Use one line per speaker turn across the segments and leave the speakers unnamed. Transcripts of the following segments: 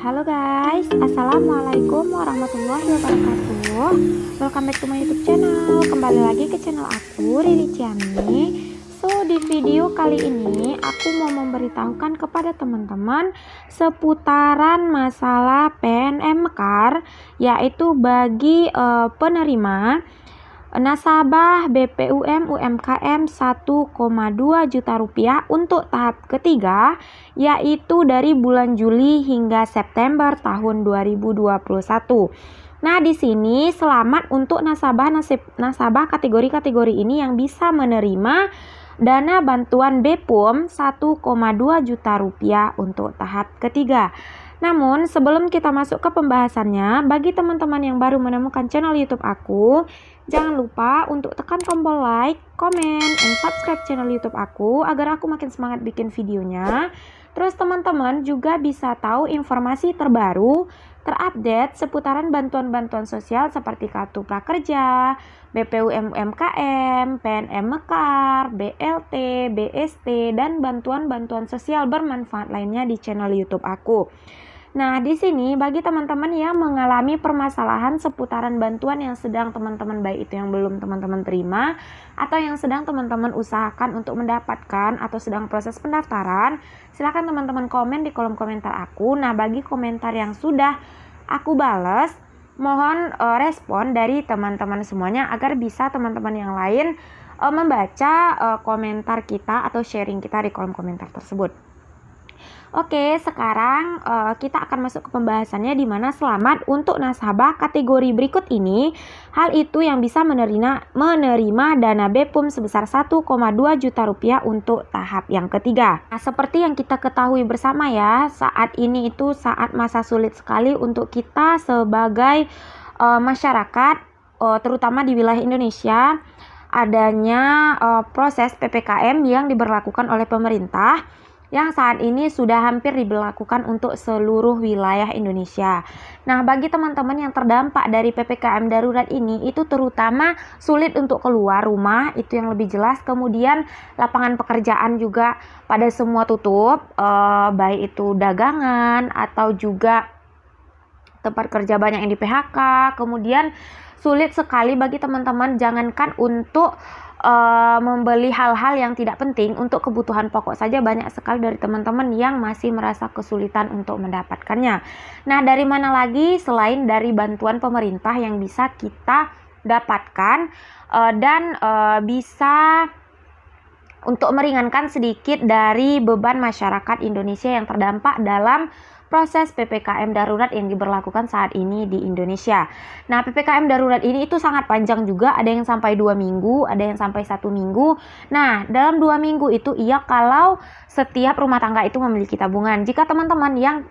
Halo guys, assalamualaikum warahmatullahi wabarakatuh. Welcome back to my YouTube channel. Kembali lagi ke channel aku, Riri Ciami. Di video kali ini aku mau memberitahukan kepada teman-teman seputaran masalah PNM Mekar, yaitu bagi penerima nasabah BPUM UMKM 1,2 juta rupiah untuk tahap ketiga, yaitu dari bulan Juli hingga September tahun 2021. Nah, di sini selamat untuk nasabah kategori-kategori ini yang bisa menerima dana bantuan BPUM 1,2 juta rupiah untuk tahap ketiga. Namun, sebelum kita masuk ke pembahasannya, bagi teman-teman yang baru menemukan channel YouTube aku, jangan lupa untuk tekan tombol like, comment, and subscribe channel YouTube aku agar aku makin semangat bikin videonya. Terus teman-teman juga bisa tahu informasi terbaru, terupdate seputaran bantuan-bantuan sosial seperti Kartu Prakerja, BPUM UMKM, PNM Mekar, BLT, BST, dan bantuan-bantuan sosial bermanfaat lainnya di channel YouTube aku. Nah, di sini bagi teman-teman yang mengalami permasalahan seputaran bantuan yang sedang teman-teman, baik itu yang belum teman-teman terima atau yang sedang teman-teman usahakan untuk mendapatkan atau sedang proses pendaftaran, silakan teman-teman komen di kolom komentar aku. Nah, bagi komentar yang sudah aku balas, mohon respon dari teman-teman semuanya agar bisa teman-teman yang lain membaca komentar kita atau sharing kita di kolom komentar tersebut. Oke, sekarang kita akan masuk ke pembahasannya, di mana selamat untuk nasabah kategori berikut ini. Hal itu yang bisa menerima dana BPUM sebesar 1,2 juta rupiah untuk tahap yang ketiga. Nah, seperti yang kita ketahui bersama ya, saat ini itu saat masa sulit sekali untuk kita sebagai masyarakat, terutama di wilayah Indonesia, adanya proses PPKM yang diberlakukan oleh pemerintah, yang saat ini sudah hampir diberlakukan untuk seluruh wilayah Indonesia. Nah, bagi teman-teman yang terdampak dari PPKM darurat ini, itu terutama sulit untuk keluar rumah, itu yang lebih jelas. Kemudian lapangan pekerjaan juga pada semua tutup, baik itu dagangan atau juga tempat kerja banyak yang di PHK. Kemudian sulit sekali bagi teman-teman, jangankan untuk membeli hal-hal yang tidak penting, untuk kebutuhan pokok saja banyak sekali dari teman-teman yang masih merasa kesulitan untuk mendapatkannya. Nah, dari mana lagi selain dari bantuan pemerintah yang bisa kita dapatkan dan bisa untuk meringankan sedikit dari beban masyarakat Indonesia yang terdampak dalam proses PPKM darurat yang diberlakukan saat ini di Indonesia. Nah, PPKM darurat ini itu sangat panjang juga, ada yang sampai 2 minggu, ada yang sampai 1 minggu. Nah, dalam 2 minggu itu kalau setiap rumah tangga itu memiliki tabungan. Jika teman-teman yang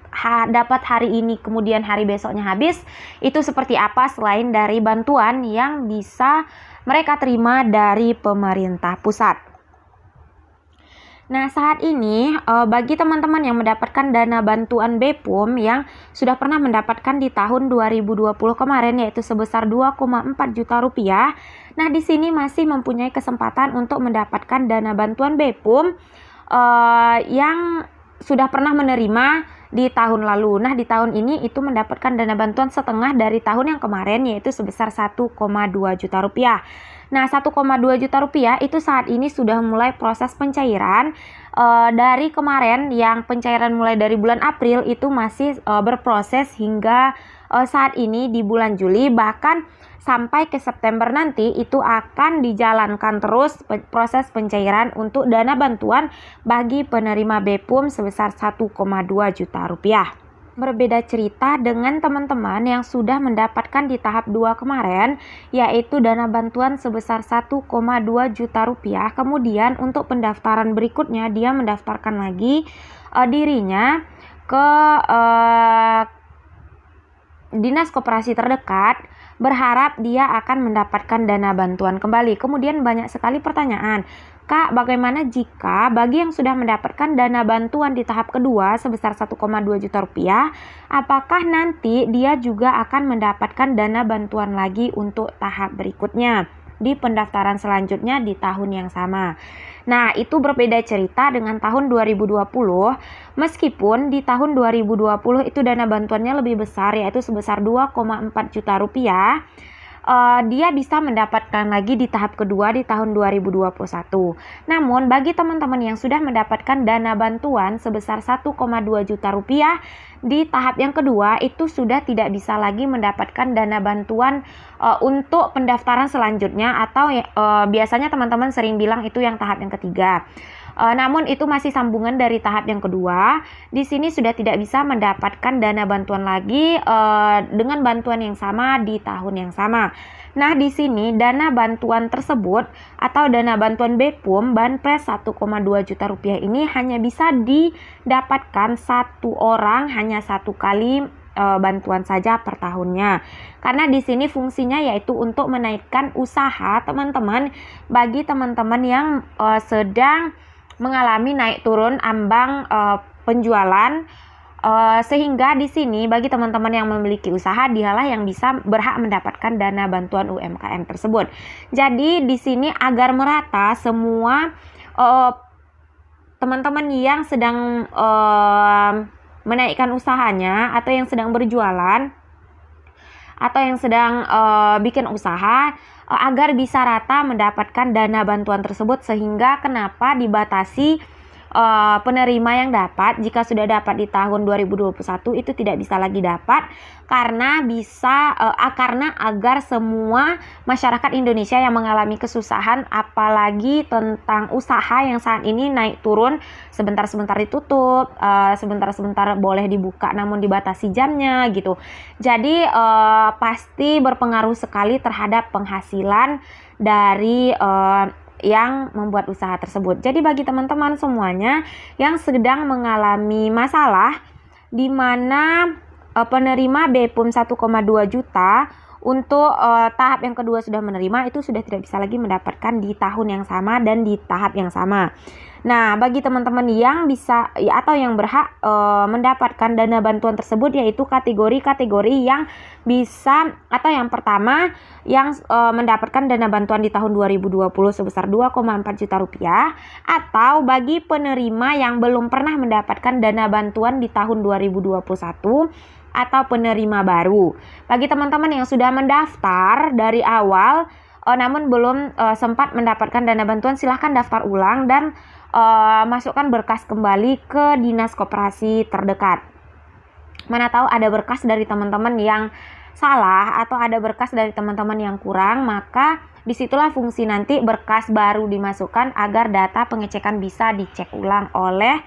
dapat hari ini kemudian hari besoknya habis, itu seperti apa selain dari bantuan yang bisa mereka terima dari pemerintah pusat. Nah, saat ini bagi teman-teman yang mendapatkan dana bantuan BPUM yang sudah pernah mendapatkan di tahun 2020 kemarin, yaitu sebesar 2,4 juta rupiah. Nah, di sini masih mempunyai kesempatan untuk mendapatkan dana bantuan BPUM yang sudah pernah menerima di tahun lalu. Nah, di tahun ini itu mendapatkan dana bantuan setengah dari tahun yang kemarin, yaitu sebesar 1,2 juta rupiah. Nah, 1,2 juta rupiah itu saat ini sudah mulai proses pencairan. Dari kemarin yang pencairan mulai dari bulan April itu masih berproses hingga saat ini di bulan Juli, bahkan sampai ke September nanti itu akan dijalankan terus proses pencairan untuk dana bantuan bagi penerima BPUM sebesar 1,2 juta rupiah. Berbeda cerita dengan teman-teman yang sudah mendapatkan di tahap 2 kemarin, yaitu dana bantuan sebesar 1,2 juta rupiah. Kemudian untuk pendaftaran berikutnya, dia mendaftarkan lagi dirinya ke dinas koperasi terdekat, berharap dia akan mendapatkan dana bantuan kembali. Kemudian banyak sekali pertanyaan, Kak, bagaimana jika bagi yang sudah mendapatkan dana bantuan di tahap kedua sebesar 1,2 juta rupiah, apakah nanti dia juga akan mendapatkan dana bantuan lagi untuk tahap berikutnya? di pendaftaran selanjutnya di tahun yang sama. Nah, itu berbeda cerita dengan tahun 2020, meskipun di tahun 2020 itu dana bantuannya lebih besar, yaitu sebesar 2,4 juta rupiah. Dia bisa mendapatkan lagi di tahap kedua di tahun 2021. Namun bagi teman-teman yang sudah mendapatkan dana bantuan sebesar 1,2 juta rupiah di tahap yang kedua, itu sudah tidak bisa lagi mendapatkan dana bantuan untuk pendaftaran selanjutnya, atau biasanya teman-teman sering bilang itu yang tahap yang ketiga. Namun itu masih sambungan dari tahap yang kedua. Di sini sudah tidak bisa mendapatkan dana bantuan lagi dengan bantuan yang sama di tahun yang sama. Nah, di sini dana bantuan tersebut atau dana bantuan BPUM Banpres 1,2 juta rupiah ini hanya bisa didapatkan satu orang, hanya satu kali bantuan saja per tahunnya. Karena di sini fungsinya yaitu untuk menaikkan usaha teman-teman, bagi teman-teman yang sedang mengalami naik turun ambang penjualan, sehingga di sini bagi teman-teman yang memiliki usaha, dialah yang bisa berhak mendapatkan dana bantuan UMKM tersebut. Jadi di sini agar merata semua teman-teman yang sedang menaikkan usahanya atau yang sedang berjualan atau yang sedang bikin usaha, agar bisa rata mendapatkan dana bantuan tersebut, sehingga kenapa dibatasi penerima yang dapat jika sudah dapat di tahun 2021 itu tidak bisa lagi dapat, karena agar semua masyarakat Indonesia yang mengalami kesusahan, apalagi tentang usaha yang saat ini naik turun, sebentar-sebentar ditutup, sebentar-sebentar boleh dibuka namun dibatasi jamnya gitu. Jadi pasti berpengaruh sekali terhadap penghasilan dari yang membuat usaha tersebut. Jadi bagi teman-teman semuanya yang sedang mengalami masalah di mana penerima BPUM 1,2 juta untuk tahap yang kedua sudah menerima, itu sudah tidak bisa lagi mendapatkan di tahun yang sama dan di tahap yang sama. Nah, bagi teman-teman yang bisa atau yang berhak mendapatkan dana bantuan tersebut, yaitu kategori-kategori yang bisa, atau yang pertama yang mendapatkan dana bantuan di tahun 2020 sebesar 2,4 juta rupiah, atau bagi penerima yang belum pernah mendapatkan dana bantuan di tahun 2021 atau penerima baru. Bagi teman-teman yang sudah mendaftar dari awal namun belum sempat mendapatkan dana bantuan, silahkan daftar ulang dan masukkan berkas kembali ke dinas koperasi terdekat. Mana tahu ada berkas dari teman-teman yang salah atau ada berkas dari teman-teman yang kurang, maka disitulah fungsi nanti berkas baru dimasukkan agar data pengecekan bisa dicek ulang oleh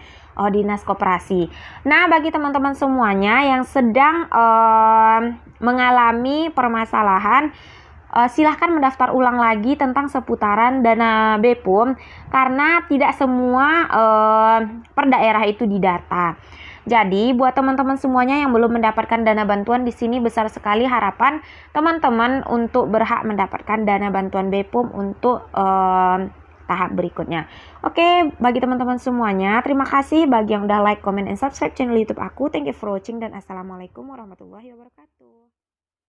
dinas koperasi. Nah, bagi teman-teman semuanya yang sedang mengalami permasalahan, silahkan mendaftar ulang lagi tentang seputaran dana BPUM, karena tidak semua per daerah itu didata. Jadi buat teman-teman semuanya yang belum mendapatkan dana bantuan, di sini besar sekali harapan teman-teman untuk berhak mendapatkan dana bantuan BPUM untuk tahap berikutnya. Oke, bagi teman-teman semuanya, terima kasih bagi yang udah like, comment, and subscribe channel YouTube aku. Thank you for watching dan assalamualaikum warahmatullahi wabarakatuh.